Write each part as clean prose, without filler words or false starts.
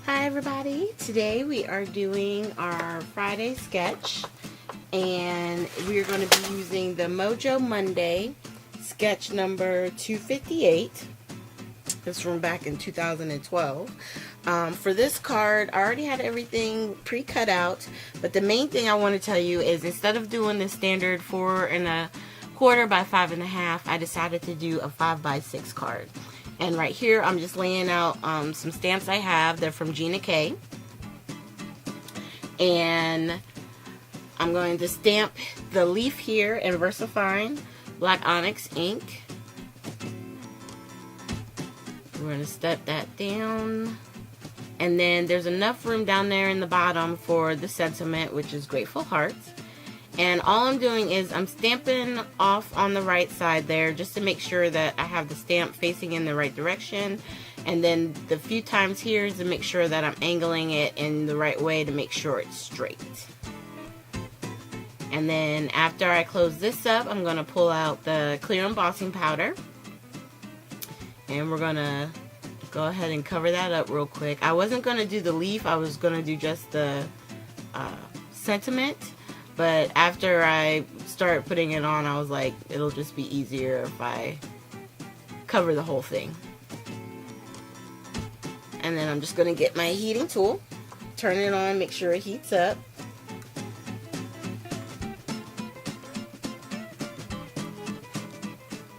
Hi everybody, today we are doing our Friday sketch and we are going to be using the Mojo Monday sketch number 258. This from back in 2012. For this card, I already had everything pre-cut out, but the main thing I want to tell you is instead of doing the standard 4 1/4 by 5 1/2, I decided to do a 5 by 6 card. And right here, I'm just laying out some stamps I have. They're from Gina K. And I'm going to stamp the leaf here in VersaFine Black Onyx ink. We're going to step that down. And then there's enough room down there in the bottom for the sentiment, which is grateful hearts. And all I'm doing is I'm stamping off on the right side there just to make sure that I have the stamp facing in the right direction. And then the few times here is to make sure that I'm angling it in the right way to make sure it's straight. And then after I close this up, I'm going to pull out the clear embossing powder. And we're going to go ahead and cover that up real quick. I wasn't going to do the leaf, I was going to do just the sentiment. But after I started putting it on, I was like, it'll just be easier if I cover the whole thing. And then I'm just going to get my heating tool, turn it on, make sure it heats up.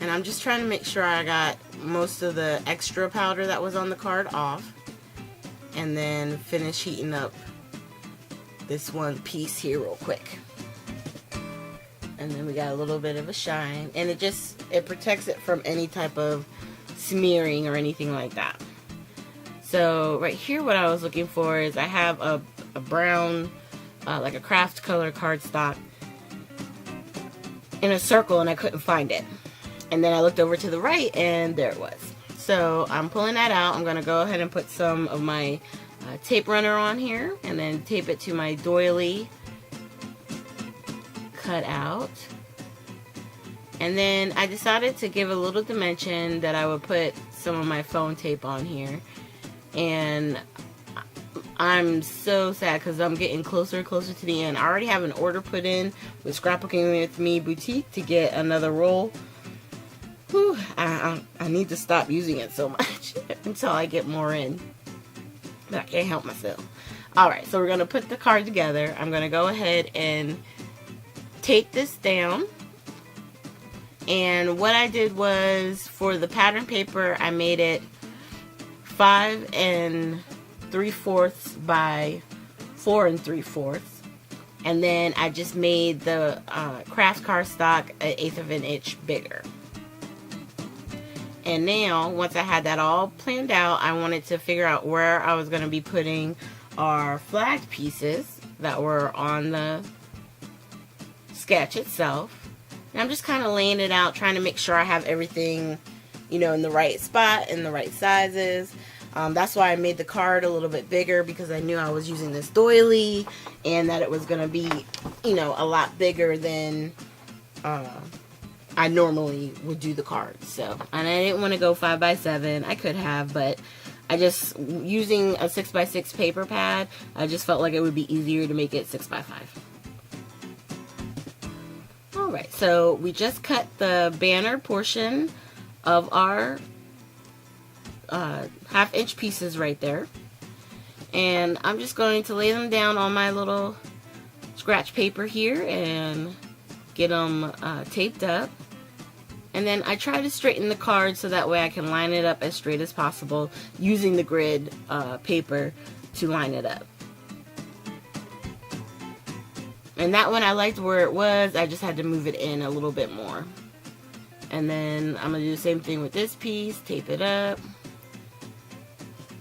And I'm just trying to make sure I got most of the extra powder that was on the card off. And then finish heating up this one piece here real quick. And then we got a little bit of a shine, and it protects it from any type of smearing or anything like that. So right here what I was looking for is I have a brown like a craft color cardstock in a circle, and I couldn't find it. And then I looked over to the right and there it was. So I'm pulling that out. I'm gonna go ahead and put some of my tape runner on here and then tape it to my doily cut out. And then I decided to give a little dimension that I would put some of my phone tape on here. And I'm so sad because I'm getting closer and closer to the end. I already have an order put in with Scrapbooking with Me Boutique to get another roll. Whew, I need to stop using it so much until I get more in. But I can't help myself. Alright, so we're going to put the card together. I'm going to go ahead and tape this down. And what I did was, for the pattern paper, I made it 5 3/4 by 4 3/4. And then I just made the craft cardstock 1/8 of an inch bigger. And now, once I had that all planned out, I wanted to figure out where I was going to be putting our flag pieces that were on the sketch itself. And I'm just kind of laying it out, trying to make sure I have everything, you know, in the right spot, in the right sizes. That's why I made the card a little bit bigger, because I knew I was using this doily and that it was going to be, you know, a lot bigger than I normally would do the cards. So, and I didn't want to go 5 by 7. I could have, but I just, using a 6 by 6 paper pad, I just felt like it would be easier to make it 6 by 5. Alright, so we just cut the banner portion of our 1/2 inch pieces right there. And I'm just going to lay them down on my little scratch paper here and get them taped up. And then I try to straighten the card so that way I can line it up as straight as possible, using the grid paper to line it up. And that one I liked where it was, I just had to move it in a little bit more. And then I'm going to do the same thing with this piece, tape it up.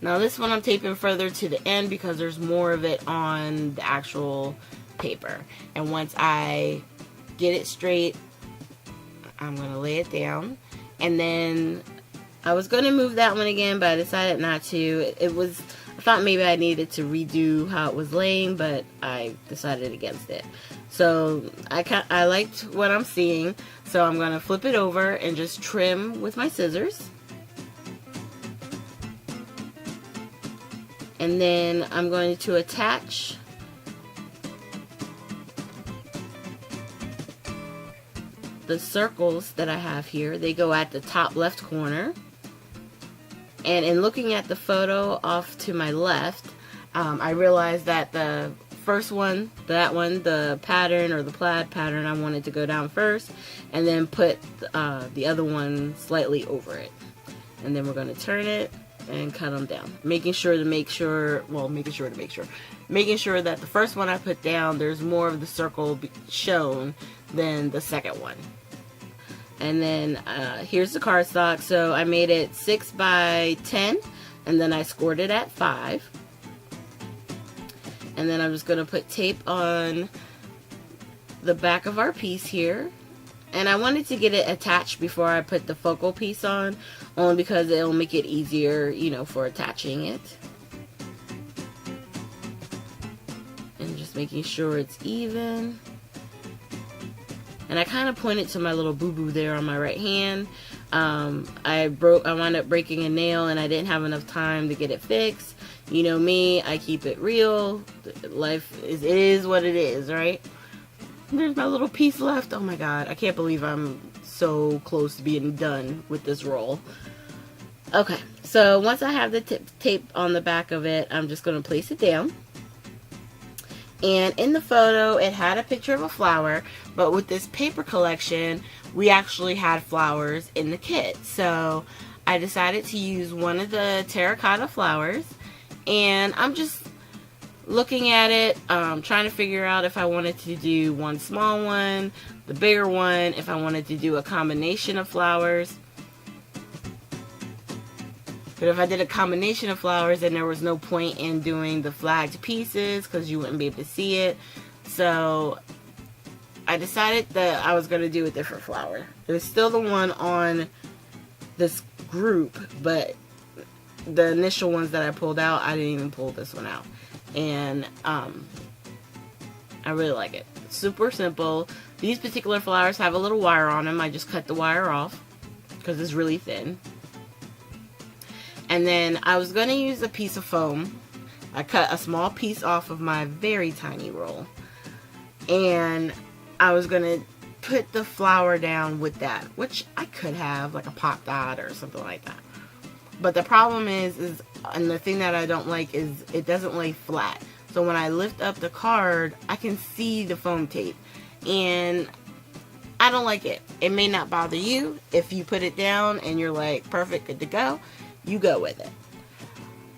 Now this one I'm taping further to the end because there's more of it on the actual paper. And once I get it straight, I'm going to lay it down. And then I was going to move that one again, but I decided not to. I thought maybe I needed to redo how it was laying, but I decided against it. So I liked what I'm seeing, so I'm going to flip it over and just trim with my scissors. And then I'm going to attach the circles that I have here. They go at the top left corner. And in looking at the photo off to my left, I realized that the first one, the pattern or the plaid pattern, I wanted to go down first and then put the other one slightly over it. And then we're going to turn it and cut them down. Making sure that the first one I put down, there's more of the circle shown than the second one. And then here's the cardstock. So I made it 6 by 10, and then I scored it at 5. And then I'm just going to put tape on the back of our piece here. And I wanted to get it attached before I put the focal piece on, only because it'll make it easier, you know, for attaching it. And just making sure it's even. And I kind of pointed to my little boo-boo there on my right hand. I wound up breaking a nail and I didn't have enough time to get it fixed. You know me, I keep it real. Life is what it is, right? There's my little piece left. Oh my god, I can't believe I'm so close to being done with this roll. Okay, so once I have the tape on the back of it, I'm just going to place it down. And in the photo, it had a picture of a flower, but with this paper collection, we actually had flowers in the kit. So I decided to use one of the terracotta flowers, and I'm just looking at it, trying to figure out if I wanted to do one small one, the bigger one, if I wanted to do a combination of flowers. But if I did a combination of flowers, then there was no point in doing the flagged pieces because you wouldn't be able to see it. So I decided that I was going to do a different flower. It was still the one on this group, but the initial ones that I pulled out, I didn't even pull this one out. And I really like it. Super simple. These particular flowers have a little wire on them. I just cut the wire off because it's really thin. And then I was going to use a piece of foam. I cut a small piece off of my very tiny roll. And I was going to put the flower down with that, which I could have, like a pop dot or something like that. But the problem is, and the thing that I don't like is it doesn't lay flat. So when I lift up the card, I can see the foam tape. And I don't like it. It may not bother you. If you put it down and you're like, perfect, good to go, you go with it.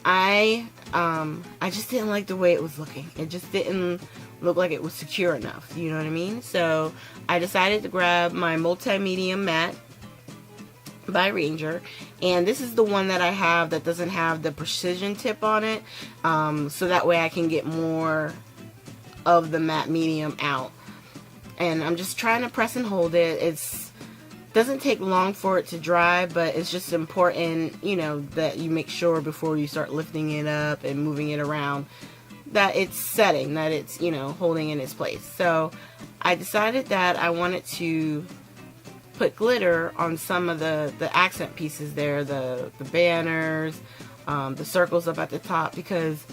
I just didn't like the way it was looking. It just didn't look like it was secure enough. You know what I mean? So I decided to grab my multi-medium mat by Ranger, and this is the one that I have that doesn't have the precision tip on it, so that way I can get more of the matte medium out. And I'm just trying to press and hold it. It doesn't take long for it to dry, but it's just important, you know, that you make sure before you start lifting it up and moving it around that it's setting, that it's, you know, holding in its place. So I decided that I wanted to put glitter on some of the accent pieces there, the banners, the circles up at the top, because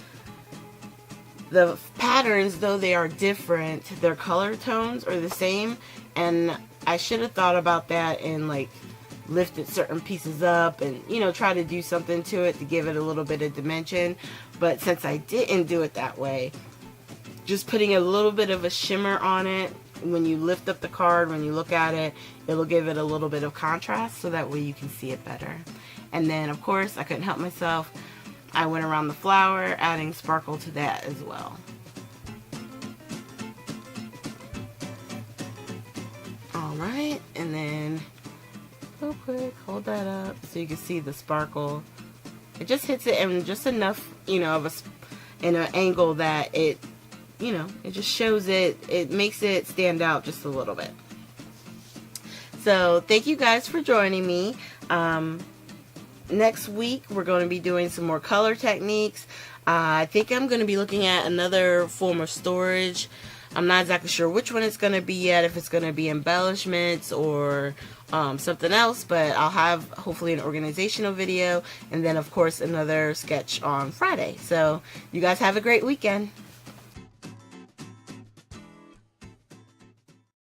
the patterns, though they are different, their color tones are the same, and I should have thought about that and like lifted certain pieces up and, you know, try to do something to it to give it a little bit of dimension. But since I didn't do it that way, just putting a little bit of a shimmer on it, when you lift up the card, when you look at it, it'll give it a little bit of contrast so that way you can see it better. And then, of course, I couldn't help myself. I went around the flower, adding sparkle to that as well. Alright, and then real quick, hold that up so you can see the sparkle. It just hits it in just enough, you know, in an angle that it, you know, it just shows it makes it stand out just a little bit. So thank you guys for joining me. Next week we're going to be doing some more color techniques. I think I'm going to be looking at another form of storage. I'm not exactly sure which one it's going to be yet, if it's going to be embellishments or something else, but I'll have hopefully an organizational video, and then of course another sketch on Friday. So you guys have a great weekend.